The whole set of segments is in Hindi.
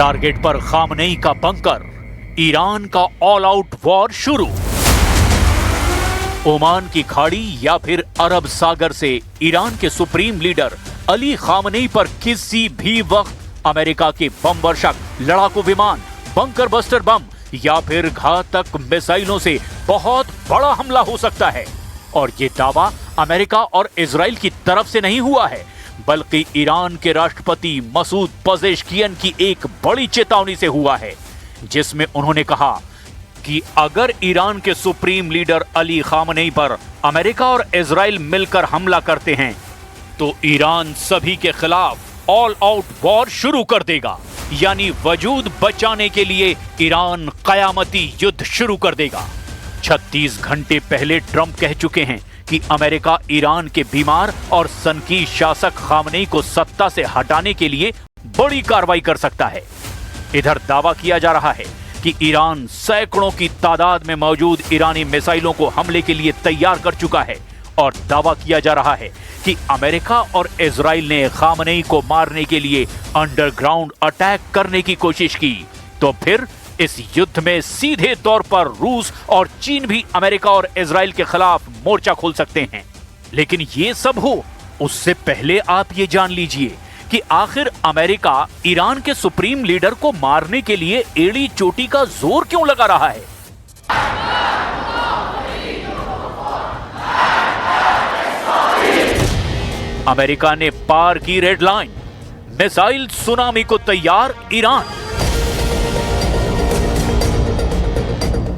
टारगेट पर खामनेई का बंकर, ईरान का ऑल आउट वॉर शुरू। ओमान की खाड़ी या फिर अरब सागर से ईरान के सुप्रीम लीडर अली खामनेई पर किसी भी वक्त अमेरिका के बम वर्षक, लड़ाकू विमान, बंकर बस्टर बम या फिर घातक मिसाइलों से बहुत बड़ा हमला हो सकता है। और ये दावा अमेरिका और इजराइल की तरफ से नहीं हुआ है, बल्कि ईरान के राष्ट्रपति मसूद पेजेश्कियन की एक बड़ी चेतावनी से हुआ है, जिसमें उन्होंने कहा कि अगर ईरान के सुप्रीम लीडर अली खामनेई पर अमेरिका और इजराइल मिलकर हमला करते हैं तो ईरान सभी के खिलाफ ऑल आउट वॉर शुरू कर देगा, यानी वजूद बचाने के लिए ईरान कयामती युद्ध शुरू कर देगा। 36 घंटे पहले ट्रंप कह चुके हैं कि अमेरिका ईरान के बीमार और सनकी शासक खामनेई को सत्ता से हटाने के लिए बड़ी कार्रवाई कर सकता है। इधर दावा किया जा रहा है कि ईरान सैकड़ों की तादाद में मौजूद ईरानी मिसाइलों को हमले के लिए तैयार कर चुका है और दावा किया जा रहा है कि अमेरिका और इजराइल ने खामनेई को मारने के लिए अंडरग्राउंड अटैक करने की कोशिश की तो फिर इस युद्ध में सीधे तौर पर रूस और चीन भी अमेरिका और इजराइल के खिलाफ मोर्चा खोल सकते हैं। लेकिन ये सब हो उससे पहले आप ये जान लीजिए कि आखिर अमेरिका ईरान के सुप्रीम लीडर को मारने के लिए एड़ी चोटी का जोर क्यों लगा रहा है। अमेरिका ने पार की रेड लाइन, मिसाइल सुनामी को तैयार ईरान।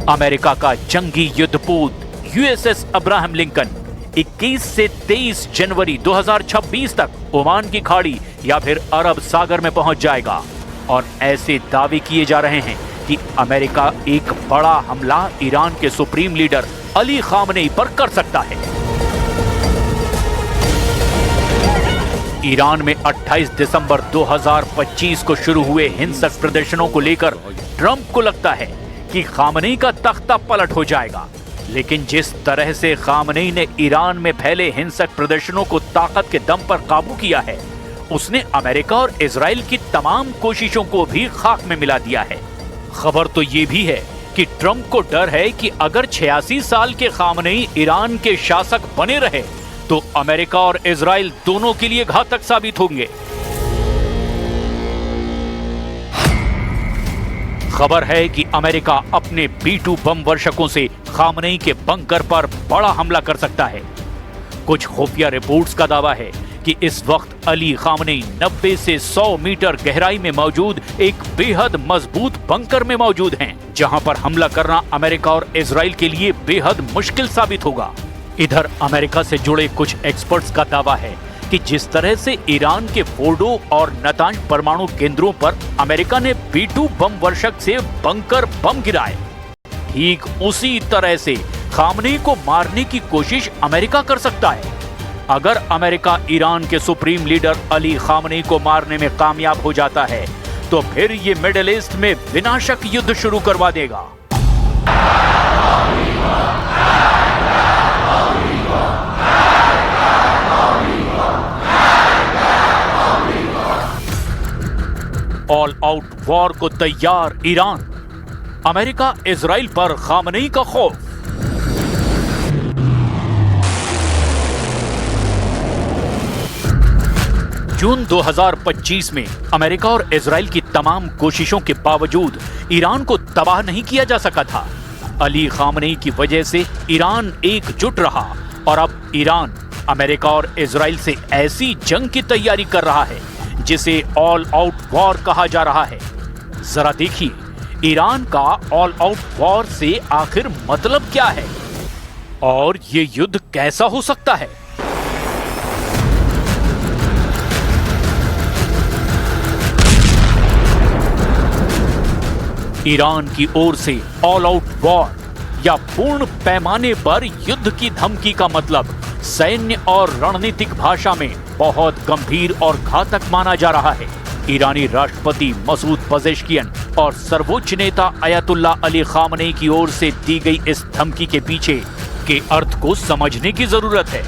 अमेरिका का जंगी युद्धपोत यूएसएस अब्राहम लिंकन 21 से 23 जनवरी 2026 तक ओमान की खाड़ी या फिर अरब सागर में पहुंच जाएगा और ऐसे दावे किए जा रहे हैं कि अमेरिका एक बड़ा हमला ईरान के सुप्रीम लीडर अली खामनेई पर कर सकता है। ईरान में 28 दिसंबर 2025 को शुरू हुए हिंसक प्रदर्शनों को लेकर ट्रंप को लगता है कि खामनेई का तख्ता पलट हो जाएगा, लेकिन जिस तरह से खामनेई ने ईरान में फैले हिंसक प्रदर्शनों को ताकत के दम पर काबू किया है, उसने अमेरिका और इजराइल की तमाम कोशिशों को भी खाक में मिला दिया है। खबर तो ये भी है कि ट्रंप को डर है कि अगर 86 साल के खामनेई ईरान के शासक बने रहे तो अमेरिका और इजराइल दोनों के लिए घातक साबित होंगे। खबर है कि अमेरिका अपने B-2 बम वर्षकों से खामनेई के बंकर पर बड़ा हमला कर सकता है। कुछ खुफिया रिपोर्ट्स का दावा है कि इस वक्त अली खामनेई 90 से 100 मीटर गहराई में मौजूद एक बेहद मजबूत बंकर में मौजूद हैं, जहां पर हमला करना अमेरिका और इजराइल के लिए बेहद मुश्किल साबित होगा। इधर अमेरिका से जुड़े कुछ एक्सपर्ट्स का दावा है कि जिस तरह से ईरान के फोर्डो और नतांज परमाणु केंद्रों पर अमेरिका ने B-2 बम वर्षक से बंकर बम गिराए, ठीक उसी तरह से खामनेई को मारने की कोशिश अमेरिका कर सकता है। अगर अमेरिका ईरान के सुप्रीम लीडर अली खामनेई को मारने में कामयाब हो जाता है तो फिर ये मिडिल ईस्ट में विनाशक युद्ध शुरू करवा देगा। ऑल आउट वॉर को तैयार ईरान, अमेरिका इजराइल पर खामनेई का खौफ। जून 2025 में अमेरिका और इजराइल की तमाम कोशिशों के बावजूद ईरान को तबाह नहीं किया जा सका था। अली खामनेई की वजह से ईरान एकजुट रहा और अब ईरान अमेरिका और इजराइल से ऐसी जंग की तैयारी कर रहा है जिसे ऑल आउट वॉर कहा जा रहा है। जरा देखिए ईरान का ऑल आउट वॉर से आखिर मतलब क्या है और ये युद्ध कैसा हो सकता है। ईरान की ओर से ऑल आउट वॉर या पूर्ण पैमाने पर युद्ध की धमकी का मतलब सैन्य और रणनीतिक भाषा में बहुत गंभीर और घातक माना जा रहा है। ईरानी राष्ट्रपति मसूद पेजेश्कियन और सर्वोच्च नेता अयतुल्ला अली खामनेई की ओर से दी गई इस धमकी के पीछे के अर्थ को समझने की जरूरत है।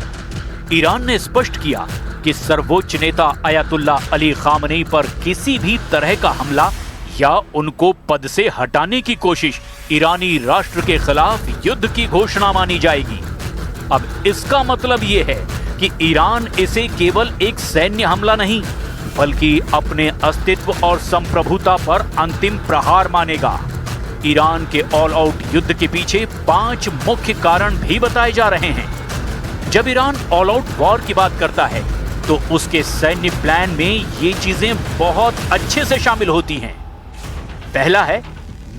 ईरान ने स्पष्ट किया कि सर्वोच्च नेता अयतुल्ला अली खामनेई पर किसी भी तरह का हमला या उनको पद से हटाने की कोशिश ईरानी राष्ट्र के खिलाफ युद्ध की घोषणा मानी जाएगी। अब इसका मतलब यह है कि ईरान इसे केवल एक सैन्य हमला नहीं बल्कि अपने अस्तित्व और संप्रभुता पर अंतिम प्रहार मानेगा। ईरान के ऑल आउट युद्ध के पीछे 5 मुख्य कारण भी बताए जा रहे हैं। जब ईरान ऑल आउट वॉर की बात करता है तो उसके सैन्य प्लान में ये चीजें बहुत अच्छे से शामिल होती हैं। पहला है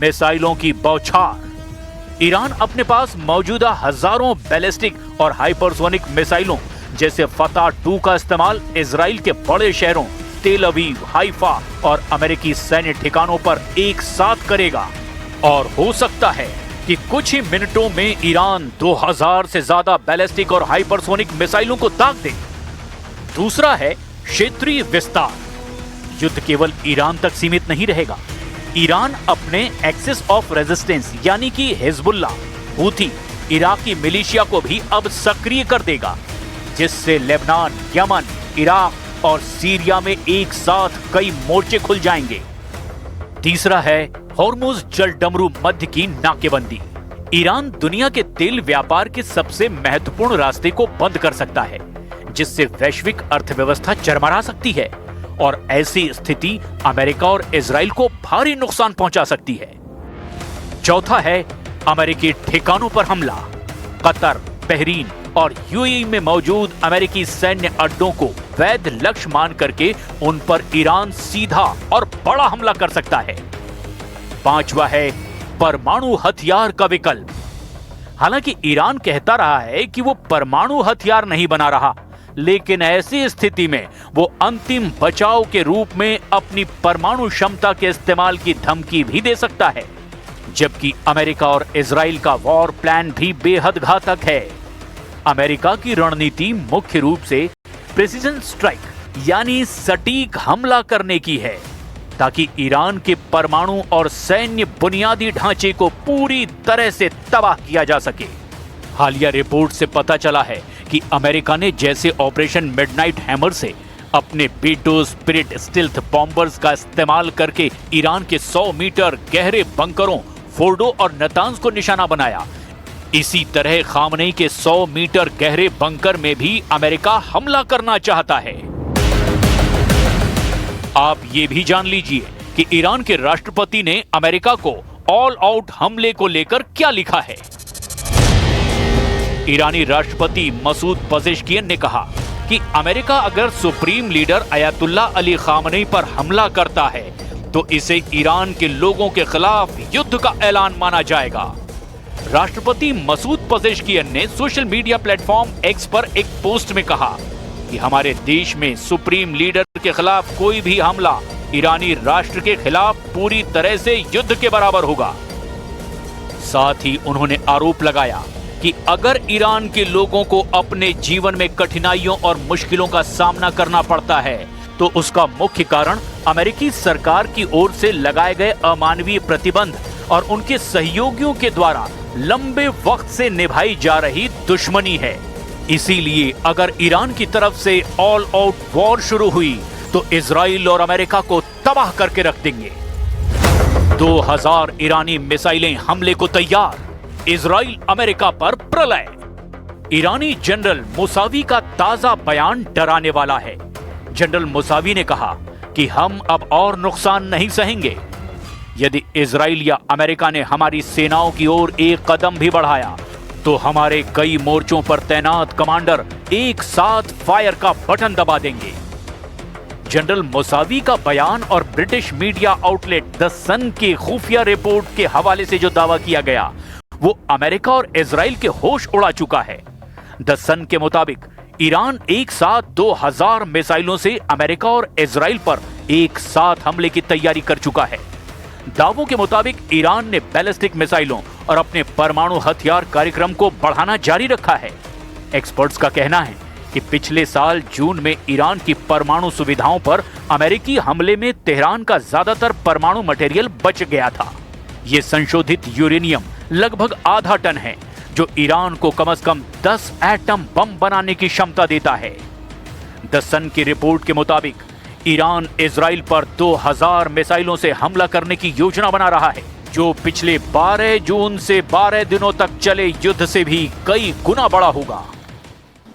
मिसाइलों की बौछार। ईरान अपने पास मौजूदा हजारों बैलिस्टिक और हाइपरसोनिक मिसाइलों जैसे फतह 2 का इस्तेमाल इजराइल के बड़े शहरों तेल अवीव, हाइफा और अमेरिकी सैन्य ठिकानों पर एक साथ करेगा। और हो सकता है कि कुछ ही मिनटों में ईरान 2000 से ज्यादा बैलिस्टिक और हाइपरसोनिक मिसाइलों को दाग दे। दूसरा है क्षेत्रीय विस्तार। युद्ध केवल ईरान तक सीमित नहीं रहेगा। ईरान अपने एक्सिस ऑफ रेजिस्टेंस यानी कि हिजबुल्लाह, हूथी, इराकी मिलिशिया को भी अब सक्रिय कर देगा, जिससे लेबनान, यमन, इराक और सीरिया में एक साथ कई मोर्चे खुल जाएंगे। तीसरा है हॉर्मुज जलडमरू मध्य की नाकेबंदी। ईरान दुनिया के तेल व्यापार के सबसे महत्वपूर्ण रास्ते को बंद कर सकता है, जिससे वैश्विक अर्थव्यवस्था चरमरा सकती है और ऐसी स्थिति अमेरिका और इजराइल को भारी नुकसान पहुंचा सकती है। चौथा है अमेरिकी ठिकानों पर हमला। कतर, बहरीन और यूएई में मौजूद अमेरिकी सैन्य अड्डों को वैध लक्ष्य मान करके उन पर ईरान सीधा और बड़ा हमला कर सकता है। पांचवा है परमाणु हथियार का विकल्प। हालांकि ईरान कहता रहा है कि वो परमाणु हथियार नहीं बना रहा, लेकिन ऐसी स्थिति में वो अंतिम बचाव के रूप में अपनी परमाणु क्षमता के इस्तेमाल की धमकी भी दे सकता है। जबकि अमेरिका और इजराइल का वॉर प्लान भी बेहद घातक है। अमेरिका की रणनीति मुख्य रूप से प्रिसीजन स्ट्राइक यानी सटीक हमला करने की है, ताकि ईरान के परमाणु और सैन्य बुनियादी ढांचे को पूरी तरह से तबाह किया जा सके। हालिया रिपोर्ट से पता चला है कि अमेरिका ने जैसे ऑपरेशन मिडनाइट हैमर से अपने बेटो स्पिरिट स्टिल्थ बॉम्बर्स का इस्तेमाल करके ईरान के 100 मीटर गहरे बंकरों फोर्डो और नतांज को निशाना बनाया, इसी तरह खामनेई के 100 मीटर गहरे बंकर में भी अमेरिका हमला करना चाहता है। आप ये भी जान लीजिए कि ईरान के राष्ट्रपति ने अमेरिका को ऑल आउट हमले को लेकर क्या लिखा है। ईरानी राष्ट्रपति मसूद पजेश्कियन ने कहा कि अमेरिका अगर supreme leader Ayatollah Ali Khamenei पर हमला करता है तो इसे ईरान के लोगों के खिलाफ युद्ध का ऐलान माना जाएगा। राष्ट्रपति मसूद पजेश्कियन ने सोशल मीडिया प्लेटफॉर्म एक्स पर एक पोस्ट में कहा कि हमारे देश में सुप्रीम लीडर के खिलाफ कोई भी हमला ईरानी राष्ट्र के खिलाफ पूरी तरह से युद्ध के बराबर होगा। साथ ही उन्होंने आरोप लगाया कि अगर ईरान के लोगों को अपने जीवन में कठिनाइयों और मुश्किलों का सामना करना पड़ता है तो उसका मुख्य कारण अमेरिकी सरकार की ओर से लगाए गए अमानवीय प्रतिबंध और उनके सहयोगियों के द्वारा लंबे वक्त से निभाई जा रही दुश्मनी है। इसीलिए अगर ईरान की तरफ से ऑल आउट वॉर शुरू हुई तो इजराइल और अमेरिका को तबाह करके रख देंगे। 2000 ईरानी मिसाइलें हमले को तैयार, इजराइल अमेरिका पर प्रलय। ईरानी जनरल मुसावी का ताजा बयान डराने वाला है। जनरल मुसावी ने कहा कि हम अब और नुकसान नहीं सहेंगे। यदि इजराइल या अमेरिका ने हमारी सेनाओं की ओर एक कदम भी बढ़ाया तो हमारे कई मोर्चों पर तैनात कमांडर एक साथ फायर का बटन दबा देंगे। जनरल मुसावी का बयान और ब्रिटिश मीडिया आउटलेट द सन के खुफिया रिपोर्ट के हवाले से जो दावा किया गया वो अमेरिका और इजराइल के होश उड़ा चुका है। द सन के मुताबिक ईरान एक साथ 2000 मिसाइलों से अमेरिका और इजराइल पर एक साथ हमले की तैयारी कर चुका है। दावों के मुताबिक ईरान ने बैलिस्टिक मिसाइलों और अपने परमाणु हथियार कार्यक्रम को बढ़ाना जारी रखा है। एक्सपर्ट्स का कहना है कि पिछले साल जून में ईरान की परमाणु सुविधाओं पर अमेरिकी हमले में तेहरान का ज्यादातर परमाणु मटेरियल बच गया था। यह संशोधित यूरेनियम लगभग आधा टन है, जो ईरान को कम से कम 10 एटम बम बनाने की क्षमता देता है। द सन की रिपोर्ट के मुताबिक ईरान इजराइल पर 2000 मिसाइलों से हमला करने की योजना बना रहा है, जो पिछले 12 जून से 12 दिनों तक चले युद्ध से भी कई गुना बड़ा होगा।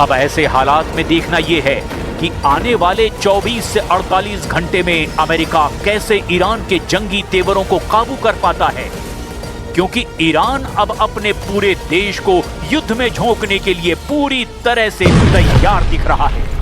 अब ऐसे हालात में देखना यह है कि आने वाले 24 से 48 घंटे में अमेरिका कैसे ईरान के जंगी तेवरों को काबू कर पाता है, क्योंकि ईरान अब अपने पूरे देश को युद्ध में झोंकने के लिए पूरी तरह से तैयार दिख रहा है।